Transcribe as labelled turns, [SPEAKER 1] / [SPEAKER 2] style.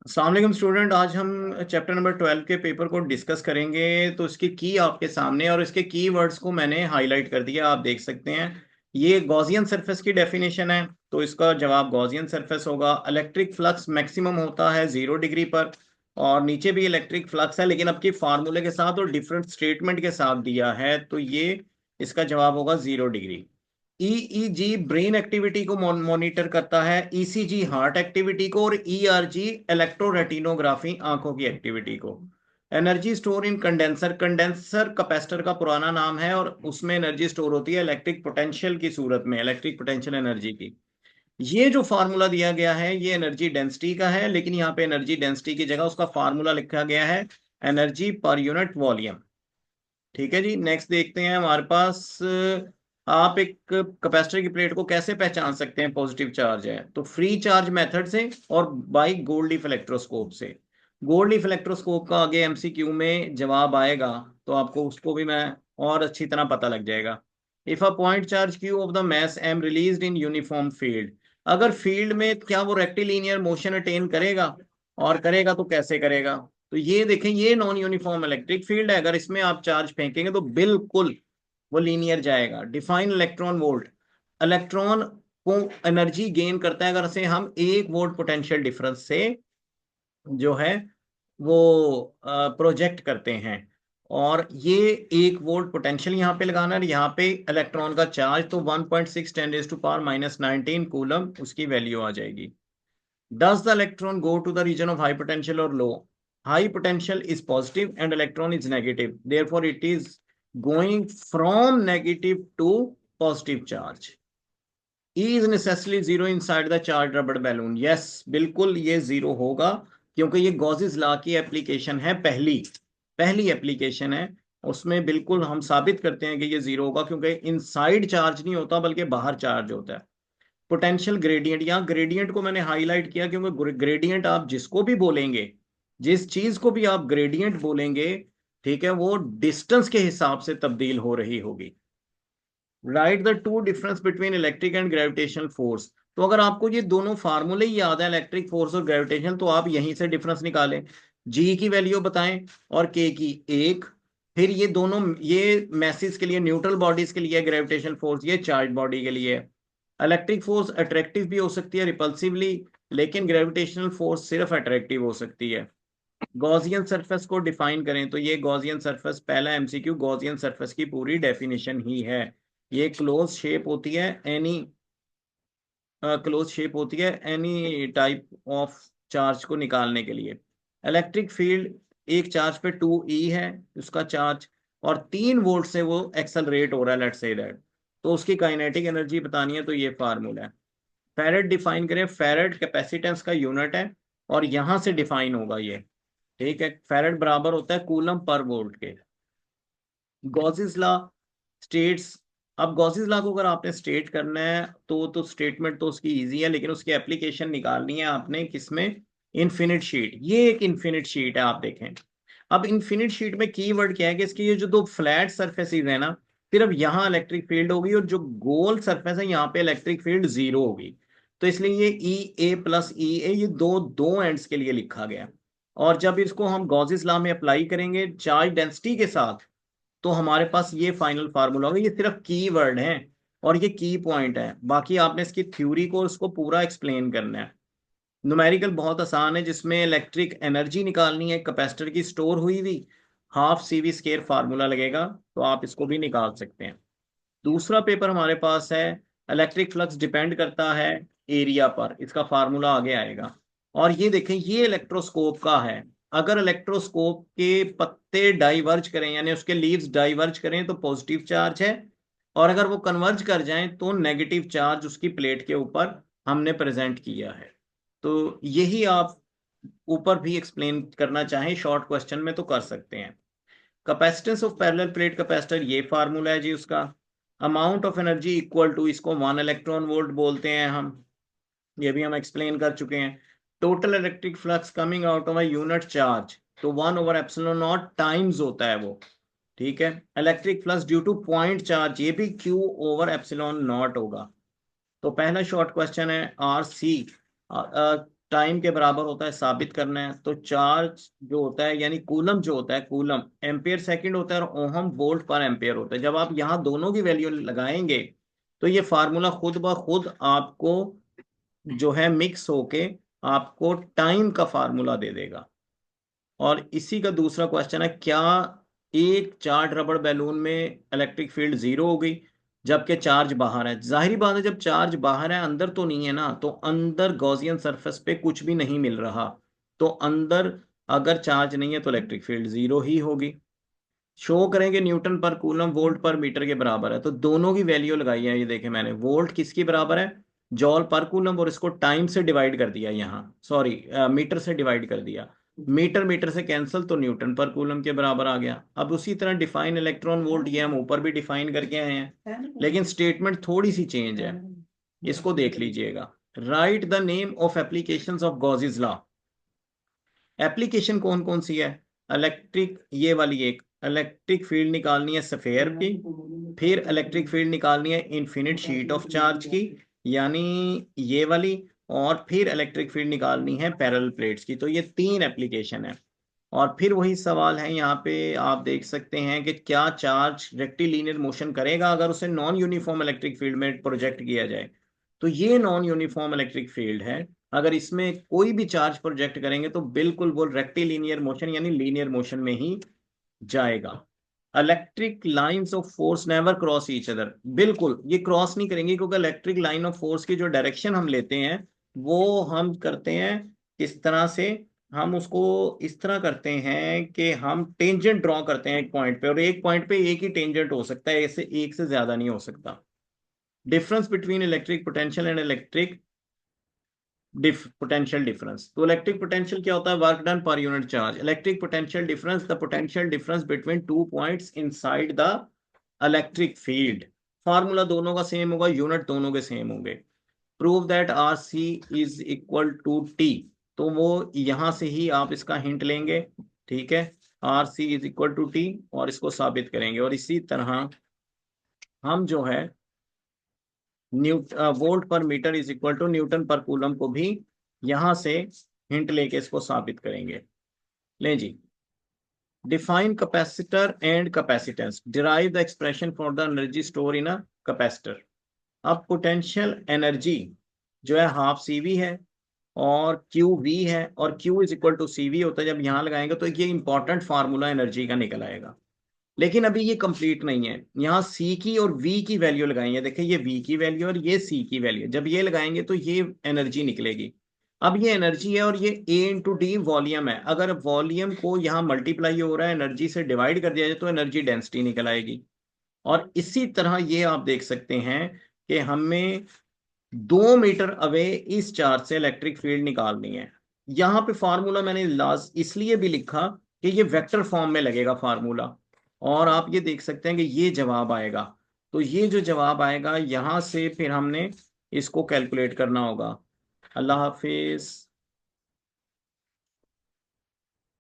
[SPEAKER 1] अस्सलाम वालेकुम स्टूडेंट। आज हम चैप्टर नंबर 12 के पेपर को डिस्कस करेंगे। तो इसके की आपके सामने और इसके की वर्ड्स को मैंने हाईलाइट कर दिया, आप देख सकते हैं। ये गॉसियन सरफेस की डेफिनेशन है, तो इसका जवाब गॉसियन सरफेस होगा। इलेक्ट्रिक फ्लक्स मैक्सिमम होता है 0 डिग्री पर, और नीचे भी इलेक्ट्रिक फ्लक्स है लेकिन आपकी फार्मूले के साथ और डिफरेंट स्टेटमेंट के साथ दिया है, तो ये इसका जवाब होगा 0 डिग्री। ईईजी ब्रेन एक्टिविटी को मॉनिटर करता है, ईसीजी हार्ट एक्टिविटी को, और ईआरजी इलेक्ट्रोरेटिनोग्राफी आंखों की एक्टिविटी को। एनर्जी स्टोर इन कंडेंसर, कंडेंसर कैपेसिटर का पुराना नाम है और उसमें एनर्जी स्टोर होती है इलेक्ट्रिक पोटेंशियल की सूरत में, इलेक्ट्रिक पोटेंशियल एनर्जी की। ये जो फार्मूला दिया गया है ये एनर्जी डेंसिटी का है, लेकिन यहाँ पे एनर्जी डेंसिटी की जगह उसका फार्मूला लिखा गया है एनर्जी पर यूनिट वॉल्यूम। ठीक है जी, नेक्स्ट देखते हैं हमारे पास। आप एक कैपेसिटर की प्लेट को कैसे पहचान सकते हैं पॉजिटिव चार्ज है? तो फ्री चार्ज मेथड से और बाई गोल्ड लीफ इलेक्ट्रोस्कोप से। गोल्ड लीफ इलेक्ट्रोस्कोप का आगे एमसीक्यू में जवाब आएगा, तो आपको उसको भी मैं और अच्छी तरह पता लग जाएगा। If a point charge q of the mass m released in uniform field, अगर फील्ड में क्या वो रेक्टिलिनियर मोशन अटेन करेगा, और करेगा तो कैसे करेगा? तो ये देखें, ये नॉन यूनिफॉर्म इलेक्ट्रिक फील्ड है, अगर इसमें आप चार्ज फेंकेंगे तो बिल्कुल वो लीनियर जाएगा। डिफाइन इलेक्ट्रॉन वोल्ट, इलेक्ट्रॉन को एनर्जी गेन करता है अगर से हम 1 वोल्ट पोटेंशियल डिफरेंस से जो है वो प्रोजेक्ट करते हैं। और ये 1 वोल्ट पोटेंशियल यहाँ पे लगाना है, यहाँ पे इलेक्ट्रॉन का चार्ज तो 1.6 10⁻⁻19 कूलम उसकी वैल्यू आ जाएगी। Does the electron go to the region of high potential or low? High potential is positive and electron is negative. Therefore, it is going from negative to positive charge. E is necessarily zero inside the charged rubber balloon. Yes, बिल्कुल ये zero होगा, क्योंकि ये Gauss's law की application है, पहली पहली application है। उसमें बिल्कुल हम साबित करते हैं कि ये जीरो होगा, क्योंकि इनसाइड चार्ज नहीं होता बल्कि बाहर चार्ज होता है। पोटेंशियल ग्रेडियंट, यहाँ ग्रेडियंट को मैंने हाईलाइट किया क्योंकि ग्रेडियंट आप जिसको भी बोलेंगे, जिस चीज को भी आप ग्रेडियंट बोलेंगे, ठीक है, वो डिस्टेंस के हिसाब से तब्दील हो रही होगी। Right the two difference between electric and gravitational force. तो अगर आपको ये दोनों फार्मूले ही याद है, इलेक्ट्रिक फोर्स और ग्रेविटेशन, तो आप यहीं से डिफरेंस निकालें। जी की वैल्यू बताएं और के की एक। फिर ये दोनों, ये मैसेज के लिए, न्यूट्रल बॉडीज के लिए ग्रेविटेशनल फोर्स, ये चार्ज बॉडी के लिए। इलेक्ट्रिक फोर्स अट्रैक्टिव भी हो सकती है रिपल्सिवली, लेकिन ग्रेविटेशनल फोर्स सिर्फ अट्रैक्टिव हो सकती है। गॉसियन सरफेस को डिफाइन करें, तो ये गॉसियन सरफेस, पहला एमसीक्यू गॉसियन सरफेस की पूरी डेफिनेशन ही है। ये क्लोज शेप होती है एनी, क्लोज शेप होती है एनी टाइप ऑफ चार्ज को निकालने के लिए। इलेक्ट्रिक फील्ड, एक चार्ज पे 2e है उसका चार्ज, और 3 वोल्ट से वो एक्सेलरेट हो रहा है, लेट्स से दैट। तो उसकी काइनेटिक एनर्जी बतानी है, तो ये फार्मूला है। फेरेड डिफाइन करें, फेरेड कैपेसिटेंस का यूनिट है और यहां से डिफाइन होगा ये। ठीक है, फेरेड बराबर होता है कूलम पर वोल्ट के। गॉसिस लॉ स्टेट्स, अब गॉसिस लॉ को अगर आपने स्टेट करना है तो स्टेटमेंट तो उसकी इजी है, लेकिन उसकी एप्लीकेशन निकालनी है आपने किसमें? Infinite sheet. ये एक इन्फिनिट शीट है, आप देखें। अब इन्फिनिट शीट में की वर्ड क्या है कि इसकी ये जो दो फ्लैट सरफेसेस है ना, सिर्फ यहाँ इलेक्ट्रिक फील्ड होगी, और जो गोल सरफेस है यहाँ पे इलेक्ट्रिक फील्ड जीरो होगी। तो इसलिए ये ई ए प्लस ई ए, ये दो दो एंड्स के लिए लिखा गया। और जब इसको हम गॉसिस लॉ में अप्लाई करेंगे चार्ज डेंसिटी के साथ, तो हमारे पास ये फाइनल फार्मूला होगा। ये सिर्फ की वर्ड है और ये की पॉइंट है, बाकी आपने इसकी थ्योरी को उसको पूरा एक्सप्लेन करना है। न्यूमेरिकल बहुत आसान है, जिसमें इलेक्ट्रिक एनर्जी निकालनी है कैपेसिटर की स्टोर हुई हुई, half c v square formula लगेगा, तो आप इसको भी निकाल सकते हैं। दूसरा पेपर हमारे पास है, इलेक्ट्रिक फ्लक्स डिपेंड करता है एरिया पर, इसका फार्मूला आगे आएगा। और ये देखें, ये इलेक्ट्रोस्कोप का है। अगर इलेक्ट्रोस्कोप के पत्ते डाइवर्ज करें, यानी उसके लीव्स डाइवर्ज करें, तो पॉजिटिव चार्ज है, और अगर वो कन्वर्ज कर जाएं तो नेगेटिव चार्ज उसकी प्लेट के ऊपर हमने प्रेजेंट किया है। तो यही आप ऊपर भी एक्सप्लेन करना चाहें शॉर्ट क्वेश्चन में तो कर सकते हैं। Capacitance of parallel plate capacitor, ये फार्मूला है जी उसका। Amount of energy equal to, इसको 1 इलेक्ट्रॉन वोल्ट बोलते हैं हम, ये भी हम एक्सप्लेन कर चुके हैं। Total electric flux coming out of a unit charge, तो 1/ε0 टाइम्स होता है वो। ठीक है, electric flux due two point charge, ये भी Q/ε0 होगा। तो पहला शॉर्ट क्वेश्चन है आर सी, टाइम के बराबर होता है, साबित करना है। तो चार्ज जो होता है यानी कूलम जो होता है, कूलम एम्पियर सेकंड होता है और ओहम वोल्ट पर एम्पियर होता है। जब आप यहाँ दोनों की वैल्यू लगाएंगे तो ये फार्मूला खुद ब खुद आपको जो है मिक्स होके आपको टाइम का फार्मूला दे देगा। और इसी का दूसरा क्वेश्चन है, क्या एक चार्ज रबड़ बैलून में इलेक्ट्रिक फील्ड जीरो हो गई जबकि चार्ज बाहर है? जाहिर बात है, जब चार्ज बाहर है अंदर तो नहीं है ना, तो अंदर गॉसियन सरफेस पे कुछ भी नहीं मिल रहा, तो अंदर अगर चार्ज नहीं है तो इलेक्ट्रिक फील्ड जीरो ही होगी। शो करेंगे Newton per coulomb volt per metre के बराबर है, तो दोनों की वैल्यू लगाई है। ये देखें मैंने, वोल्ट किसके बराबर है? जॉल पर कूलम, और इसको टाइम से डिवाइड कर दिया, यहाँ सॉरी मीटर से डिवाइड कर दिया। मीटर मीटर से कैंसिल, तो न्यूटन पर कूलम के बराबर आ गया। अब उसी तरह डिफाइन इलेक्ट्रॉन वोल्ट, ये हम ऊपर भी डिफाइन करके आए हैं, लेकिन स्टेटमेंट थोड़ी सी चेंज है, इसको देख लीजिएगा। Right the name of applications of Gauss's law. Application कौन कौन सी है? इलेक्ट्रिक, ये वाली एक इलेक्ट्रिक फील्ड निकालनी है सफेयर की, फिर इलेक्ट्रिक फील्ड निकालनी है इनफिनिट शीट ऑफ चार्ज की, यानी ये वाली, और फिर इलेक्ट्रिक फील्ड निकालनी है पैरेलल प्लेट्स की। तो ये तीन एप्लीकेशन है। और फिर वही सवाल है यहाँ पे, आप देख सकते हैं कि क्या चार्ज रेक्टिलिनियर मोशन करेगा अगर उसे नॉन यूनिफॉर्म इलेक्ट्रिक फील्ड में प्रोजेक्ट किया जाए? तो ये नॉन यूनिफॉर्म इलेक्ट्रिक फील्ड है, अगर इसमें कोई भी चार्ज प्रोजेक्ट करेंगे तो बिल्कुल वो रेक्टिलिनियर मोशन यानी लीनियर मोशन में ही जाएगा। Electric lines of force never cross each other, बिल्कुल ये क्रॉस नहीं करेंगे, क्योंकि इलेक्ट्रिक लाइन ऑफ फोर्स की जो डायरेक्शन हम लेते हैं वो हम करते हैं इस तरह से, हम उसको इस तरह करते हैं कि हम टेंजेंट ड्रॉ करते हैं एक पॉइंट पे, और एक पॉइंट पे एक ही टेंजेंट हो सकता है, ऐसे एक से ज्यादा नहीं हो सकता। Difference between electric potential and electric potential difference. तो इलेक्ट्रिक पोटेंशियल क्या होता है? Work done per unit charge. Electric potential difference, the potential difference between two points inside the electric field. Formula दोनों का सेम होगा, यूनिट दोनों के same होंगे। Prove that R C is equal to T, तो वो यहां से ही आप इसका हिंट लेंगे, ठीक है। R C is equal to T, और इसको साबित करेंगे। और इसी तरह हम जो है volt per metre is equal to newton per coulomb को भी यहां से हिंट लेके इसको साबित करेंगे। ले जी, define capacitor and capacitance, derive the expression for the energy store in a capacitor. अब पोटेंशियल एनर्जी जो है हाफ सी वी है और क्यू वी है, और q is equal to c v होता है। जब यहां लगाएंगे तो ये इंपॉर्टेंट फार्मूला एनर्जी का निकल आएगा, लेकिन अभी ये कंप्लीट नहीं है। यहाँ सी की और वी की वैल्यू लगाएंगे, देखिए ये वी की वैल्यू और ये सी की वैल्यू, जब ये लगाएंगे तो ये एनर्जी निकलेगी। अब ये एनर्जी है और ये ए इंटू डी वॉल्यूम है, अगर वॉल्यूम को यहाँ मल्टीप्लाई हो रहा है एनर्जी से डिवाइड कर दिया जाए तो एनर्जी डेंसिटी निकल आएगी। और इसी तरह ये आप देख सकते हैं कि हमें 2 मीटर अवे इस चार्ज से इलेक्ट्रिक फील्ड निकालनी है। यहाँ पे फार्मूला मैंने लास्ट इसलिए भी लिखा कि ये वेक्टर फॉर्म में लगेगा फार्मूला, और आप ये देख सकते हैं कि ये जवाब आएगा। तो ये जो जवाब आएगा यहाँ से फिर हमने इसको कैलकुलेट करना होगा। अल्लाह हाफिज।